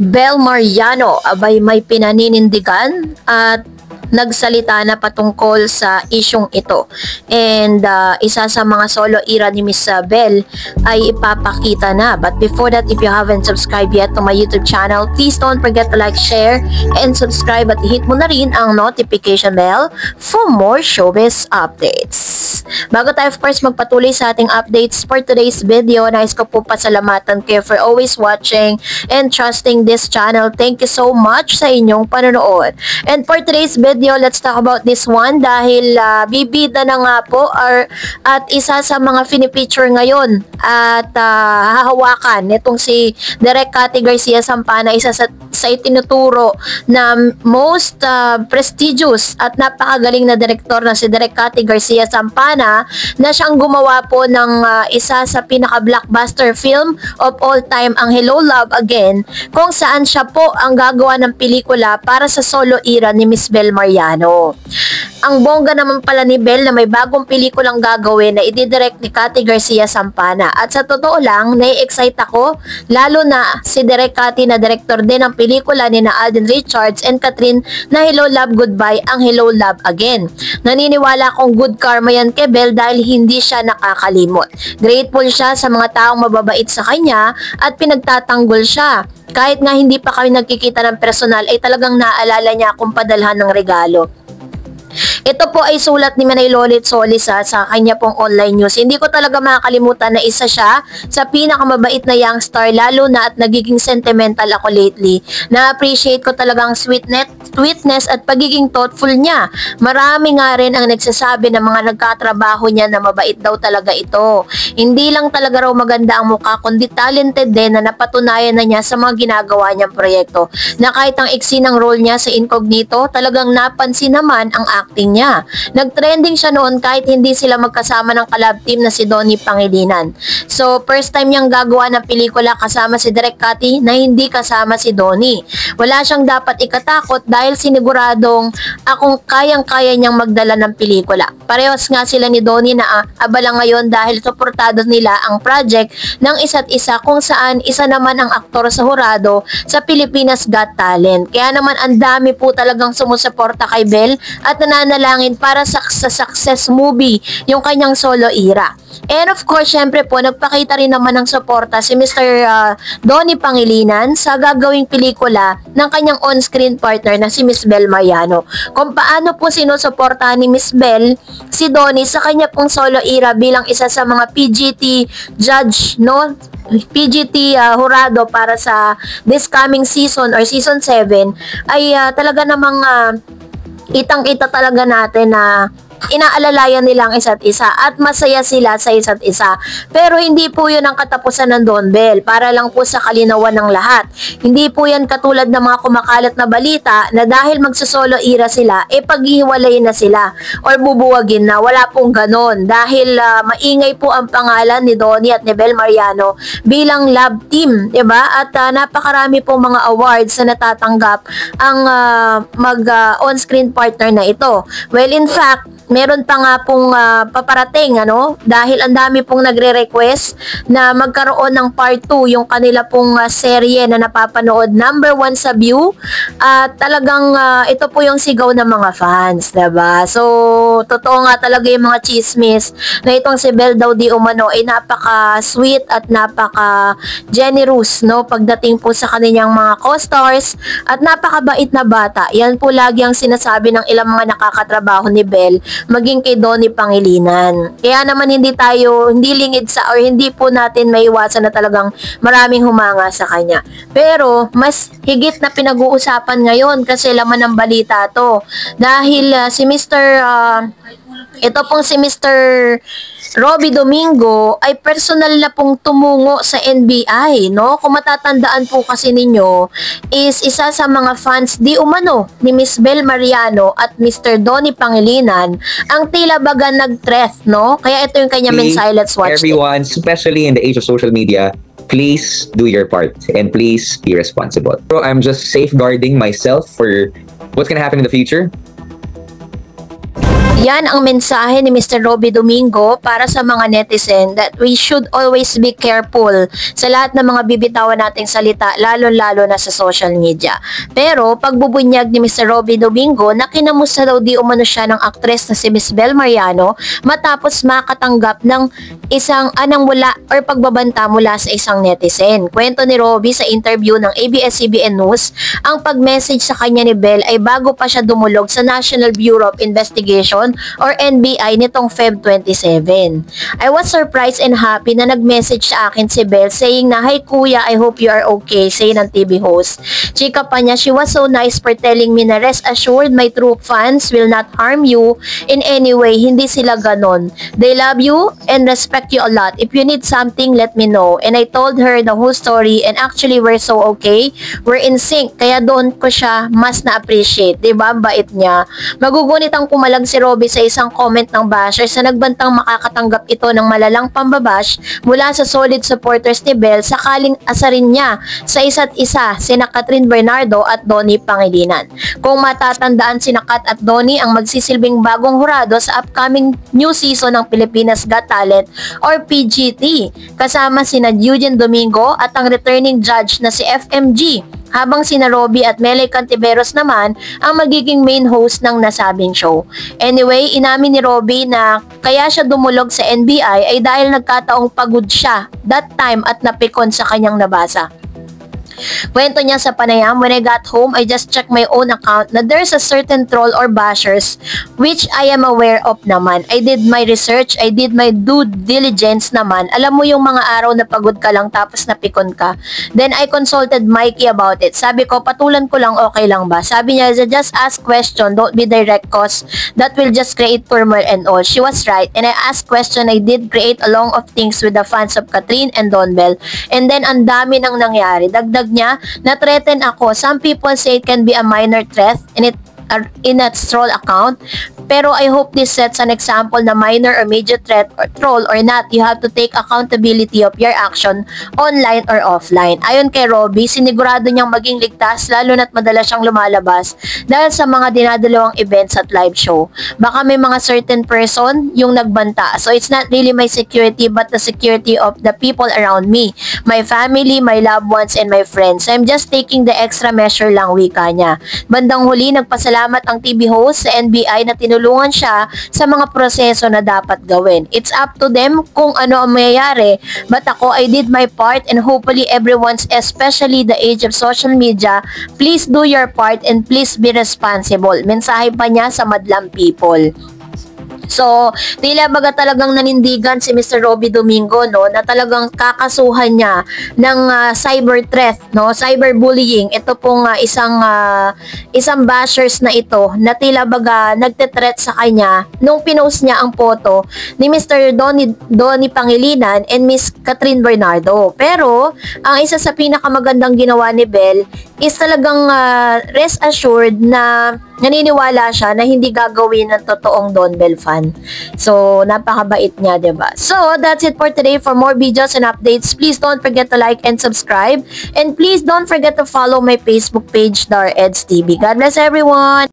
Bel Mariano, abay may pinaninindigan at nagsalita na patungkol sa isyong ito. And isa sa mga solo era ni Miss Bel ay ipapakita na. But before that, if you haven't subscribed yet to my YouTube channel, please don't forget to like, share, and subscribe at hit mo na rin ang notification bell for more showbiz updates. Bago tayo of course magpatuloy sa ating updates for today's video, nais ko po pasalamatan kayo for always watching and trusting this channel. Thank you so much sa inyong panonood. And for today's video, let's talk about this one dahil bibida na nga po at isa sa mga finipicture ngayon at hahawakan nitong si Direk Cathy Garcia Sampana, isa sa itinuturo na most prestigious at napakagaling na direktor na si Direk Cathy Garcia Sampana, na siyang gumawa po ng isa sa pinaka-blockbuster film of all time, ang Hello Love Again, kung saan siya po ang gagawa ng pelikula para sa solo era ni Miss Bel Mariano. Ang bongga naman pala ni Bel na may bagong pelikulang gagawin na ididirect ni Cathy Garcia Sampana. At sa totoo lang, nai-excite ako, lalo na si Direk Cathy na director din ng pelikula ni na Alden Richards and Catherine na Hello Love Goodbye, ang Hello Love Again. Naniniwala akong good karma yan kay Bel dahil hindi siya nakakalimot. Grateful siya sa mga taong mababait sa kanya at pinagtatanggol siya. Kahit nga hindi pa kami nagkikita ng personal ay talagang naalala niya akong padalhan ng regalo. Ito po ay sulat ni Manay Lolit Solis sa kanya pong online news. Hindi ko talaga makakalimutan na isa siya sa pinakamabait na young star, lalo na at nagiging sentimental ako lately. Na-appreciate ko talagang sweetness at pagiging thoughtful niya. Marami nga rin ang nagsasabi ng mga nagkatrabaho niya na mabait daw talaga ito. Hindi lang talaga raw maganda ang mukha, kundi talented din na napatunayan na niya sa mga ginagawa niyang proyekto. Na kahit ang iksi ng role niya sa Incognito, talagang napansin naman ang acting niya. Nag-trending siya noon kahit hindi sila magkasama ng collab team na si Donnie Pangilinan. So, first time niyang gagawa ng pelikula kasama si Direk Cathy na hindi kasama si Donnie. Wala siyang dapat ikatakot dahil siniguradong akong kayang-kaya niyang magdala ng pelikula. Parehas nga sila ni Donnie na abala ngayon dahil suportado nila ang project ng isa't isa, kung saan isa naman ang aktor sa hurado sa Pilipinas Got Talent. Kaya naman ang dami po talagang sumusuporta kay Bel at nananalangin para sa success movie yung kanyang solo era. And of course, syempre po, nagpakita rin naman ng suporta si Mr. Donnie Pangilinan sa gagawing pelikula ng kanyang on-screen partner na si Miss Bel Mariano. Kung paano po sinusuportahan ni Miss Bel si Donnie sa kanya pong solo era bilang isa sa mga PGT judge, no? PGT hurado para sa this coming season or season 7 ay talaga namang kitang-kita talaga natin na inaalalayan nilang isa't isa at masaya sila sa isa't isa. Pero hindi po yun ang katapusan ng Don Bel. Para lang po sa kalinawan ng lahat. Hindi po yan katulad ng mga kumakalat na balita na dahil magsosolo era sila, paghihiwalayin na sila or bubuwagin na. Wala pong ganon. Dahil maingay po ang pangalan ni Donnie at ni Bel Mariano bilang love team, diba? At napakarami pong mga awards na natatanggap ang on-screen partner na ito. Well, in fact, meron pa nga pong paparating, dahil ang dami pong nagre-request na magkaroon ng part 2 yung kanila pong serye na napapanood, number 1 sa view, at talagang ito po yung sigaw ng mga fans, diba? So, totoo nga talaga yung mga chismis na itong si Bel daw di umano ay napaka-sweet at napaka-generous, pagdating po sa kanilang mga co-stars at napakabait na bata. Yan po lagi ang sinasabi ng ilang mga nakakatrabaho ni Bel, maging kay Donnie Pangilinan. Kaya naman hindi lingid sa or hindi po natin maiwasan na talagang maraming humanga sa kanya. Pero mas higit na pinag-uusapan ngayon kasi laman ng balita to. Dahil si Mr. Robby Domingo ay personal na pong tumungo sa NBI, Kung matatandaan po kasi ninyo, is isa sa mga fans di umano ni Miss Bel Mariano at Mr. Donnie Pangilinan ang tila baga nag-threat, Kaya ito yung kanya mensahe. Let's watch everyone, especially in the age of social media, please do your part and please be responsible. So I'm just safeguarding myself for what's gonna happen in the future. Yan ang mensahe ni Mr. Robby Domingo para sa mga netizen that we should always be careful sa lahat ng mga bibitawan nating salita, lalo-lalo na sa social media. Pero pagbubunyag ni Mr. Robby Domingo na kinamusta daw di umano siya ng aktres na si Miss Bel Mariano matapos makatanggap ng isang anang mula or pagbabanta mula sa isang netizen. Kwento ni Robby sa interview ng ABS-CBN News, ang pag-message sa kanya ni Bel ay bago pa siya dumulog sa National Bureau of Investigation or NBI nitong Feb 27. I was surprised and happy na nag-message sa akin si Bel saying na, "Hi kuya, I hope you are okay," say ng TV host. Chika pa niya, "She was so nice for telling me na rest assured my true fans will not harm you in any way. Hindi sila ganon. They love you and respect you a lot. If you need something, let me know." And I told her the whole story and actually we're so okay. We're in sync. Kaya doon ko siya mas na-appreciate. Diba? Ang bait niya. Magugunit ang pumalag si Robby sa isang comment ng bashers na nagbantang makakatanggap ito ng malalang pambabash mula sa solid supporters ni Bel sakaling asarin niya sa isa't isa sina Catherine Bernardo at Donnie Pangilinan. Kung matatandaan, sina Kat at Donnie ang magsisilbing bagong hurado sa upcoming new season ng Pilipinas Got Talent or PGT kasama sina Eugene Domingo at ang returning judge na si FMG, habang sina Robby at Mele Cantiveros naman ang magiging main host ng nasabing show. Anyway, inamin ni Robby na kaya siya dumulog sa NBI ay dahil nagkataong pagod siya that time at napikon sa kanyang nabasa. Kwento niya sa panayam, "When I got home, I just checked my own account na there's a certain troll or bashers which I am aware of naman. I did my research, I did my due diligence naman. Alam mo yung mga araw na pagod ka lang tapos napikon ka. Then I consulted Mikey about it. Sabi ko, patulan ko lang, okay lang ba?" Sabi niya, "Just ask question, don't be direct cause that will just create turmoil and all." She was right and I asked question. I did create a long of things with the fans of Catherine and Don Bell. And then ang dami nang nangyari. Dagdag niya, "Na-threaten ako. Some people say it can be a minor threat in a troll account. Pero I hope this sets an example na minor or major threat or troll or not, you have to take accountability of your action online or offline." Ayon kay Robby, sinigurado niyang maging ligtas lalo na't madalas siyang lumalabas dahil sa mga dinadalawang events at live show. Baka may mga certain person yung nagbanta. So it's not really my security but the security of the people around me, my family, my loved ones, and my friends. I'm just taking the extra measure lang, wika niya. Bandang huli, nagpasalamat ang TV host sa NBI na tinulungan siya sa mga proseso na dapat gawin. It's up to them kung ano ang mayayari, but ako, I did my part and hopefully everyone's, especially the age of social media, please do your part and please be responsible. Mensahe pa niya sa madlang people. So, tila baga talagang nanindigan si Mr. Robby Domingo, no, na talagang kakasuhan niya ng cyber threat, no, cyberbullying. Ito pong isang bashers na ito na tila baga nagte-threat sa kanya nung pinost niya ang photo ni Mr. Donnie Pangilinan and Miss Catherine Bernardo. Pero, ang isa sa pinakamagandang ginawa ni Bel is talagang rest assured na naniniwala siya na hindi gagawin ng totoong Don Bell fan. So, napakabait niya, diba? So, that's it for today. For more videos and updates, please don't forget to like and subscribe. And please don't forget to follow my Facebook page, Dar Eds TV. God bless everyone!